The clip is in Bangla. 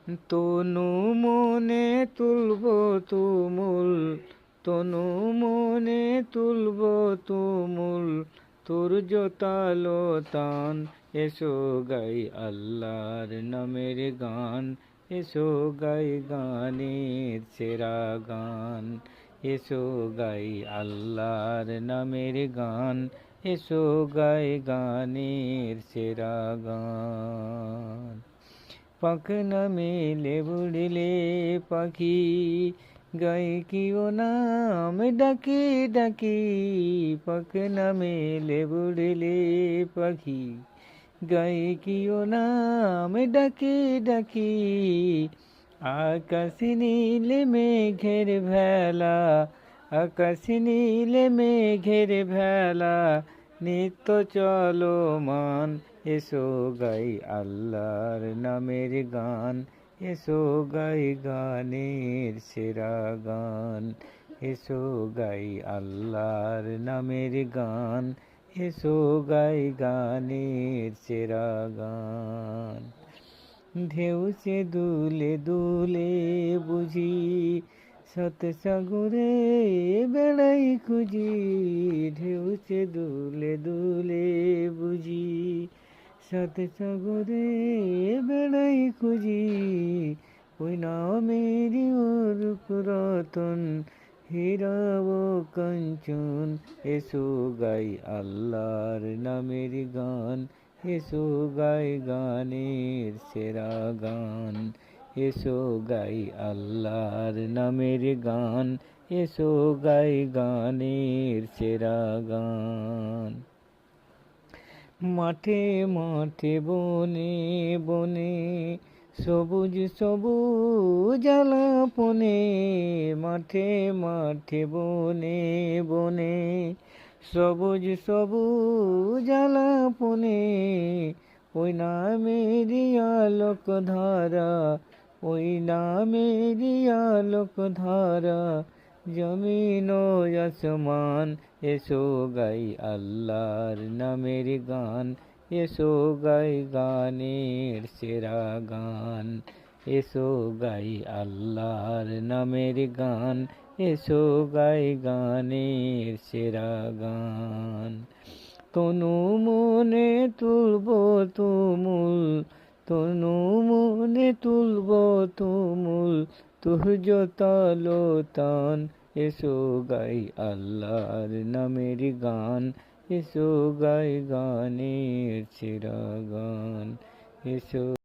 তনু মনে তুলব তুমুল, তনু মনে তুলব তুমুল, তোর জোতালো তান। এসো গাই আল্লাহর নামের গান, এসো গাই গানের সেরা গান। এসো গাই আল্লাহর নামের গান, এসো গাই গানের সেরা গান। পাখ না মেলে উড়লে পাখি, গাই কিও নাম ডাকি ডাকি। পাখ না মেলে উড়লে পাখি, গাই কিও নাম ডাকি ডাকি। আকাশ নীলে মেঘের ভেলা, আকাশ নীলে মেঘের ভেলা, নিত্য চলমান। এসো গাই আল্লাহর নামের গান, এসো গাই গানের সেরা গান। এসো গাই আল্লাহর নামের গান, এসো গাই গানের সেরা গান। ঢেউ সে দুলে দুলে বুঝি, সতসাগরে বেড়াই খুঁজি। ঢেউ সে দুলে দুলে বুঝি, সতসাগরে বেড়াই খুঁজি। ওই নামেরই রূপ রতন, হীরা ও কাঞ্চন। এসো গাই আল্লাহর নামের গান, এসো গাই গানের সেরা গান। এসো গাই আল্লাহর নামের গান, এসো গাই গানের সেরা গান। মাঠে মাঠে বনে বনে, সবুজ সবুজ আলাপনে। মাঠে মাঠে বনে বনে, সবুজ সবুজ আলাপনে। ওই নামেরই আলোক ধারা, ওই নামেরই আলোক ধারা, জমিন ও আসমান। এসো গাই আল্লাহর নামের গান, এসো গাই গানের সেরা গান। এসো গাই আল্লাহর নামের গান, এসো গাই গানের সেরা গান। তনু মনে তুলব তুমুল, তনু মনে তুলব তুমুল, তোর জোতালো তান। এসো গাই আল্লাহর নামের গান, এসো গাই গানের সেরা গান। এসো